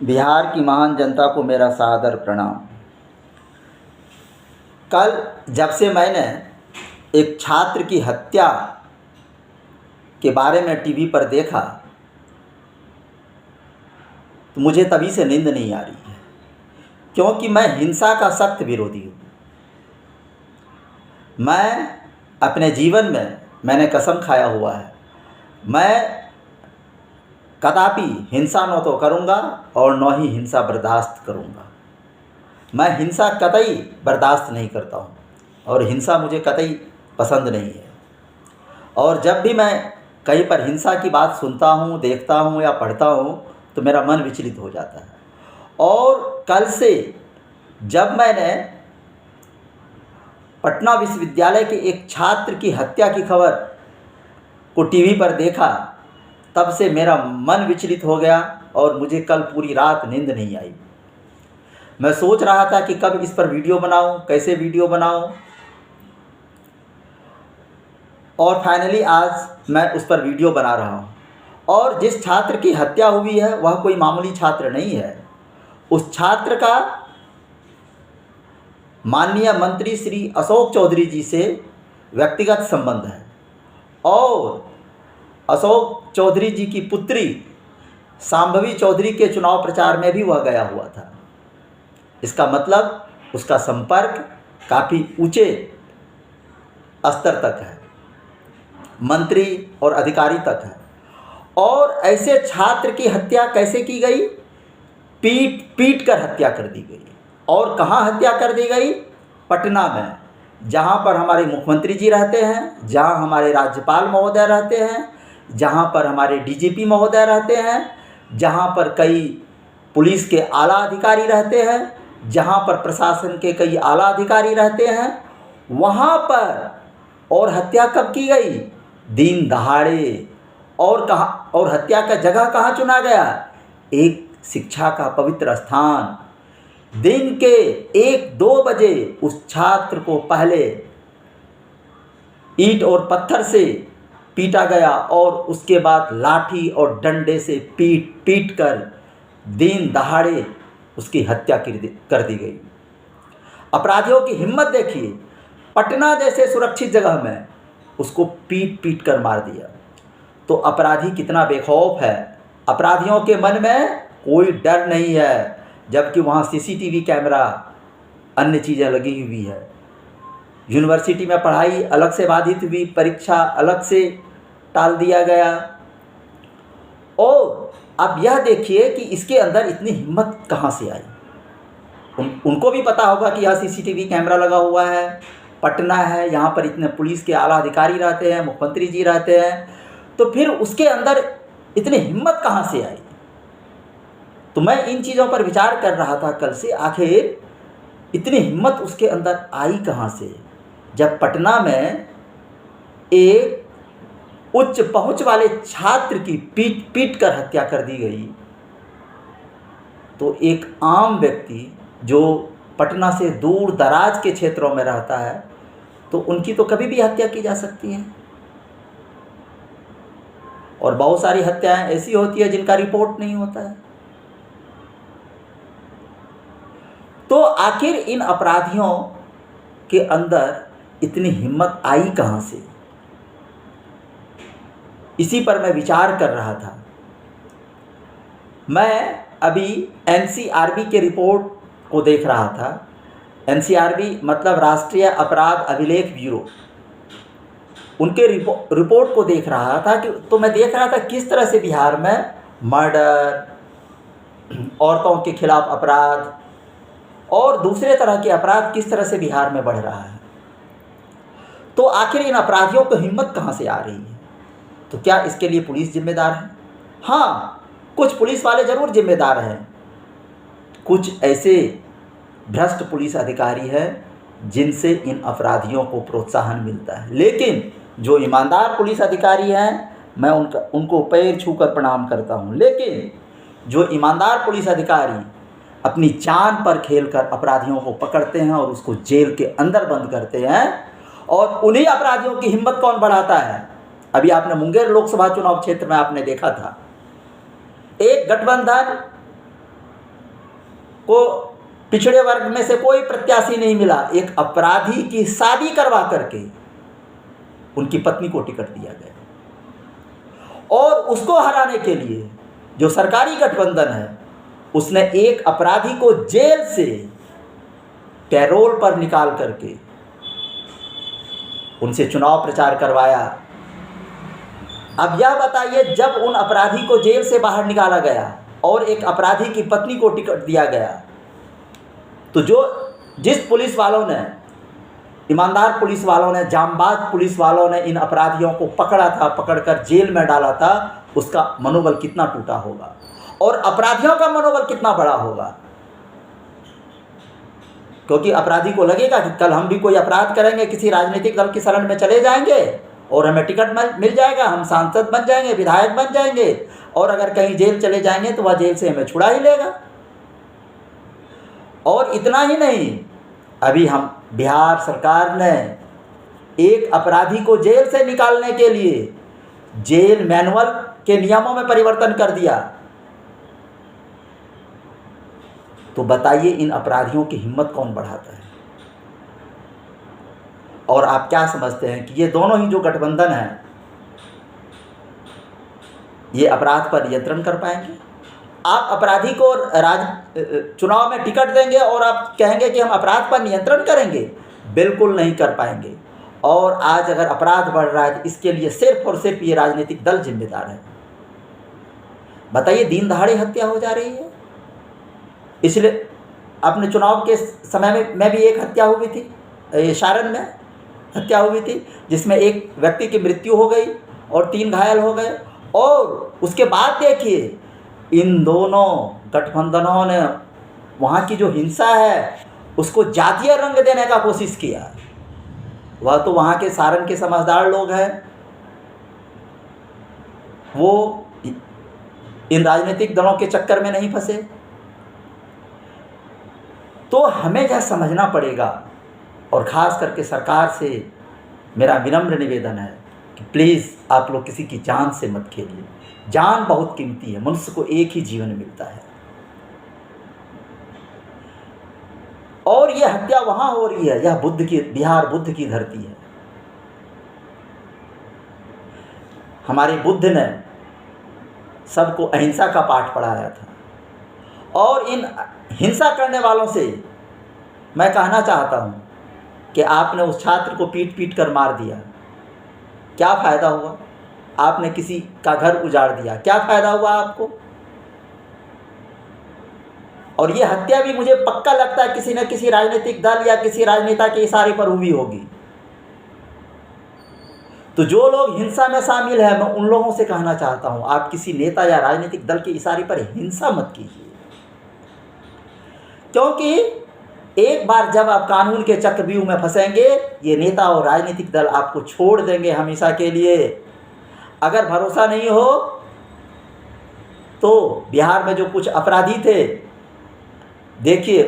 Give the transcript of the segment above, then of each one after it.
बिहार की महान जनता को मेरा सादर प्रणाम। कल जब से मैंने एक छात्र की हत्या के बारे में टीवी पर देखा तो मुझे तभी से नींद नहीं आ रही है, क्योंकि मैं हिंसा का सख्त विरोधी हूँ। मैं अपने जीवन में मैंने कसम खाया हुआ है, मैं कदापि हिंसा न तो करूँगा और न ही हिंसा बर्दाश्त करूँगा। मैं हिंसा कतई बर्दाश्त नहीं करता हूँ और हिंसा मुझे कतई पसंद नहीं है। और जब भी मैं कहीं पर हिंसा की बात सुनता हूँ, देखता हूँ या पढ़ता हूँ तो मेरा मन विचलित हो जाता है। और कल से जब मैंने पटना विश्वविद्यालय के एक छात्र की हत्या की खबर को टीवी पर देखा, तब से मेरा मन विचलित हो गया और मुझे कल पूरी रात नींद नहीं आई। मैं सोच रहा था कि कब इस पर वीडियो बनाऊं, कैसे वीडियो बनाऊं, और फाइनली आज मैं उस पर वीडियो बना रहा हूं। और जिस छात्र की हत्या हुई है वह कोई मामूली छात्र नहीं है। उस छात्र का माननीय मंत्री श्री अशोक चौधरी जी से व्यक्तिगत संबंध है और अशोक चौधरी जी की पुत्री शांभवी चौधरी के चुनाव प्रचार में भी वह गया हुआ था। इसका मतलब उसका संपर्क काफ़ी ऊंचे स्तर तक है, मंत्री और अधिकारी तक है। और ऐसे छात्र की हत्या कैसे की गई? पीट कर हत्या कर दी गई। और कहाँ हत्या कर दी गई? पटना में, जहाँ पर हमारे मुख्यमंत्री जी रहते हैं, जहाँ हमारे राज्यपाल महोदय रहते हैं, जहाँ पर हमारे डीजीपी महोदय रहते हैं, जहाँ पर कई पुलिस के आला अधिकारी रहते हैं, जहाँ पर प्रशासन के कई आला अधिकारी रहते हैं, वहाँ पर। और हत्या कब की गई? दिन दहाड़े। और कहाँ? और हत्या का जगह कहाँ चुना गया? एक शिक्षा का पवित्र स्थान। दिन के 1-2 बजे उस छात्र को पहले ईंट और पत्थर से पीटा गया और उसके बाद लाठी और डंडे से पीट कर दिन दहाड़े उसकी हत्या कर दी गई। अपराधियों की हिम्मत देखिए, पटना जैसे सुरक्षित जगह में उसको पीट कर मार दिया। तो अपराधी कितना बेखौफ है। अपराधियों के मन में कोई डर नहीं है, जबकि वहाँ सीसीटीवी कैमरा, अन्य चीज़ें लगी हुई है। यूनिवर्सिटी में पढ़ाई अलग से बाधित हुई, परीक्षा अलग से टाल दिया गया। और अब यह देखिए कि इसके अंदर इतनी हिम्मत कहाँ से आई। उनको भी पता होगा कि यह सीसीटीवी कैमरा लगा हुआ है, पटना है, यहाँ पर इतने पुलिस के आला अधिकारी रहते हैं, मुख्यमंत्री जी रहते हैं, तो फिर उसके अंदर इतनी हिम्मत कहाँ से आई? तो मैं इन चीज़ों पर विचार कर रहा था कल से, आखिर इतनी हिम्मत उसके अंदर आई कहाँ से? जब पटना में एक उच्च पहुंच वाले छात्र की पीट कर हत्या कर दी गई, तो एक आम व्यक्ति जो पटना से दूर दराज के क्षेत्रों में रहता है, तो उनकी तो कभी भी हत्या की जा सकती है। और बहुत सारी हत्याएं ऐसी होती है जिनका रिपोर्ट नहीं होता है। तो आखिर इन अपराधियों के अंदर इतनी हिम्मत आई कहाँ से? इसी पर मैं विचार कर रहा था। मैं अभी एनसीआरबी के रिपोर्ट को देख रहा था। एनसीआरबी मतलब राष्ट्रीय अपराध अभिलेख ब्यूरो, उनके रिपोर्ट को देख रहा था कि तो मैं देख रहा था किस तरह से बिहार में मर्डर, औरतों के खिलाफ अपराध और दूसरे तरह के अपराध किस तरह से बिहार में बढ़ रहा है। तो आखिर इन अपराधियों को हिम्मत कहाँ से आ रही है? तो क्या इसके लिए पुलिस जिम्मेदार है? हाँ, कुछ पुलिस वाले ज़रूर जिम्मेदार हैं। कुछ ऐसे भ्रष्ट पुलिस अधिकारी हैं जिनसे इन अपराधियों को प्रोत्साहन मिलता है। लेकिन जो ईमानदार पुलिस अधिकारी हैं, मैं उनको पैर छूकर प्रणाम करता हूं। लेकिन जो ईमानदार पुलिस अधिकारी अपनी जान पर खेलकर अपराधियों को पकड़ते हैं और उसको जेल के अंदर बंद करते हैं, और उन्हीं अपराधियों की हिम्मत कौन बढ़ाता है? अभी आपने मुंगेर लोकसभा चुनाव क्षेत्र में आपने देखा था, एक गठबंधन को पिछड़े वर्ग में से कोई प्रत्याशी नहीं मिला, एक अपराधी की शादी करवा करके उनकी पत्नी को टिकट दिया गया। और उसको हराने के लिए जो सरकारी गठबंधन है उसने एक अपराधी को जेल से पैरोल पर निकाल करके उनसे चुनाव प्रचार करवाया। अब यह बताइए, जब उन अपराधी को जेल से बाहर निकाला गया और एक अपराधी की पत्नी को टिकट दिया गया, तो जिस पुलिस वालों ने, ईमानदार पुलिस वालों ने, जांबाज पुलिस वालों ने इन अपराधियों को पकड़ा था, पकड़कर जेल में डाला था, उसका मनोबल कितना टूटा होगा और अपराधियों का मनोबल कितना बड़ा होगा। क्योंकि अपराधी को लगेगा कि कल हम भी कोई अपराध करेंगे, किसी राजनीतिक दल की शरण में चले जाएंगे और हमें टिकट मिल जाएगा, हम सांसद बन जाएंगे, विधायक बन जाएंगे, और अगर कहीं जेल चले जाएंगे तो वह जेल से हमें छुड़ा ही लेगा। और इतना ही नहीं, अभी हम बिहार सरकार ने एक अपराधी को जेल से निकालने के लिए जेल मैनुअल के नियमों में परिवर्तन कर दिया। तो बताइए, इन अपराधियों की हिम्मत कौन बढ़ाता है? और आप क्या समझते हैं कि ये दोनों ही जो गठबंधन है ये अपराध पर नियंत्रण कर पाएंगे? आप अपराधी को चुनाव में टिकट देंगे और आप कहेंगे कि हम अपराध पर नियंत्रण करेंगे? बिल्कुल नहीं कर पाएंगे। और आज अगर अपराध बढ़ रहा है तो इसके लिए सिर्फ और सिर्फ ये राजनीतिक दल जिम्मेदार है। बताइए, दिन दहाड़े हत्या हो जा रही है। इसलिए अपने चुनाव के समय में भी एक हत्या हुई थी, सारण में हत्या हुई थी, जिसमें एक व्यक्ति की मृत्यु हो गई और 3 घायल हो गए। और उसके बाद देखिए, इन दोनों गठबंधनों ने वहाँ की जो हिंसा है उसको जातीय रंग देने का कोशिश किया। वह तो वहाँ के सारण के समझदार लोग हैं, वो इन राजनीतिक दलों के चक्कर में नहीं फंसे। तो हमें यह समझना पड़ेगा, और ख़ास करके सरकार से मेरा विनम्र निवेदन है कि प्लीज़ आप लोग किसी की जान से मत खेलिए। जान बहुत कीमती है, मनुष्य को एक ही जीवन मिलता है। और यह हत्या वहाँ हो रही है, यह बिहार बुद्ध की धरती है। हमारे बुद्ध ने सबको अहिंसा का पाठ पढ़ाया था। और इन हिंसा करने वालों से मैं कहना चाहता हूँ कि आपने उस छात्र को पीट पीट कर मार दिया, क्या फ़ायदा हुआ? आपने किसी का घर उजाड़ दिया, क्या फ़ायदा हुआ आपको? और ये हत्या भी मुझे पक्का लगता है किसी न किसी राजनीतिक दल या किसी राजनेता के इशारे पर हुई होगी। तो जो लोग हिंसा में शामिल हैं, मैं उन लोगों से कहना चाहता हूँ, आप किसी नेता या राजनीतिक दल के इशारे पर हिंसा मत कीजिए। क्योंकि एक बार जब आप कानून के चक्रव्यूह में फंसेंगे, ये नेता और राजनीतिक दल आपको छोड़ देंगे हमेशा के लिए। अगर भरोसा नहीं हो तो बिहार में जो कुछ अपराधी थे, देखिए,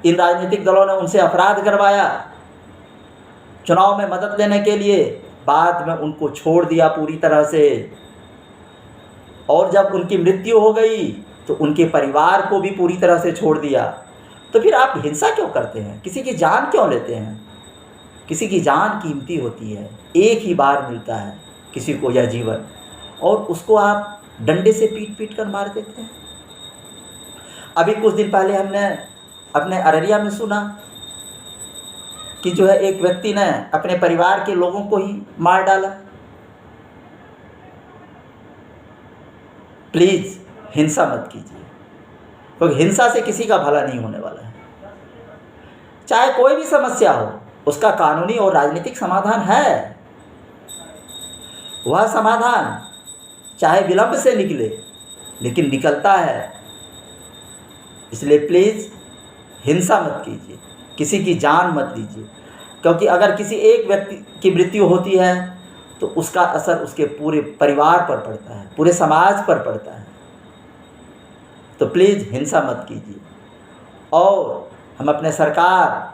इन राजनीतिक दलों ने उनसे अपराध करवाया चुनाव में मदद लेने के लिए, बाद में उनको छोड़ दिया पूरी तरह से। और जब उनकी मृत्यु हो गई तो उनके परिवार को भी पूरी तरह से छोड़ दिया। तो फिर आप हिंसा क्यों करते हैं? किसी की जान क्यों लेते हैं? किसी की जान कीमती होती है, एक ही बार मिलता है किसी को यह जीवन, और उसको आप डंडे से पीट पीट कर मार देते हैं। अभी कुछ दिन पहले हमने अपने अररिया में सुना कि जो है एक व्यक्ति ने अपने परिवार के लोगों को ही मार डाला। प्लीज़ हिंसा मत कीजिए, क्योंकि हिंसा से किसी का भला नहीं होने वाला है। चाहे कोई भी समस्या हो, उसका कानूनी और राजनीतिक समाधान है। वह समाधान चाहे विलंब से निकले, लेकिन निकलता है। इसलिए प्लीज़ हिंसा मत कीजिए, किसी की जान मत लीजिए, क्योंकि अगर किसी एक व्यक्ति की मृत्यु होती है तो उसका असर उसके पूरे परिवार पर पड़ता है, पूरे समाज पर पड़ता है। तो प्लीज़ हिंसा मत कीजिए। और हम अपने सरकार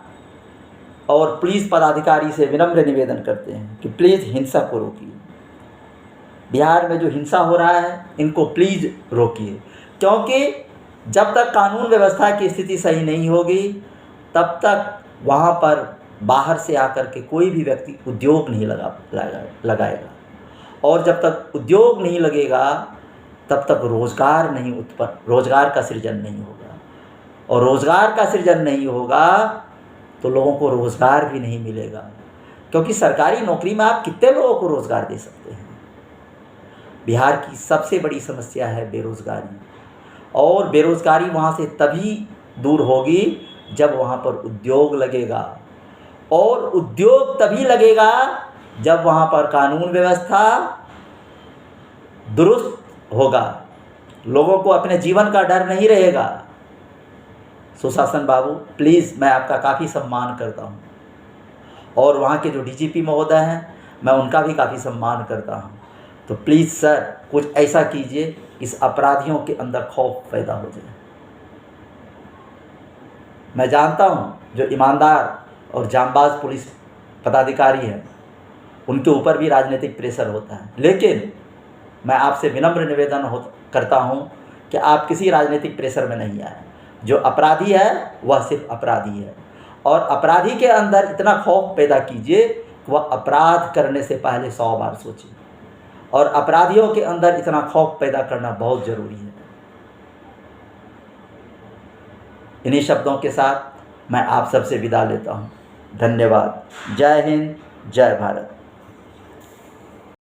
और पुलिस पदाधिकारी से विनम्र निवेदन करते हैं कि प्लीज़ हिंसा को रोकिए। बिहार में जो हिंसा हो रहा है, इनको प्लीज़ रोकिए, क्योंकि जब तक कानून व्यवस्था की स्थिति सही नहीं होगी तब तक वहाँ पर बाहर से आकर के कोई भी व्यक्ति उद्योग नहीं लगाएगा, और जब तक उद्योग नहीं लगेगा तब तक रोज़गार का सृजन नहीं होगा, और रोज़गार का सृजन नहीं होगा तो लोगों को रोज़गार भी नहीं मिलेगा, क्योंकि सरकारी नौकरी में आप कितने लोगों को रोज़गार दे सकते हैं। बिहार की सबसे बड़ी समस्या है बेरोज़गारी, और बेरोज़गारी वहाँ से तभी दूर होगी जब वहाँ पर उद्योग लगेगा, और उद्योग तभी लगेगा जब वहाँ पर कानून व्यवस्था दुरुस्त होगा, लोगों को अपने जीवन का डर नहीं रहेगा। सुशासन बाबू प्लीज़, मैं आपका काफ़ी सम्मान करता हूँ, और वहाँ के जो डीजीपी महोदय हैं मैं उनका भी काफ़ी सम्मान करता हूँ। तो प्लीज़ सर कुछ ऐसा कीजिए इस अपराधियों के अंदर खौफ पैदा हो जाए। मैं जानता हूँ जो ईमानदार और जांबाज पुलिस पदाधिकारी हैं उनके ऊपर भी राजनीतिक प्रेशर होता है, लेकिन मैं आपसे विनम्र निवेदन करता हूँ कि आप किसी राजनीतिक प्रेशर में नहीं आए। जो अपराधी है वह सिर्फ अपराधी है, और अपराधी के अंदर इतना खौफ पैदा कीजिए कि वह अपराध करने से पहले 100 बार सोचे, और अपराधियों के अंदर इतना खौफ पैदा करना बहुत ज़रूरी है। इन्हीं शब्दों के साथ मैं आप सबसे विदा लेता हूँ। धन्यवाद। जय हिंद, जय भारत।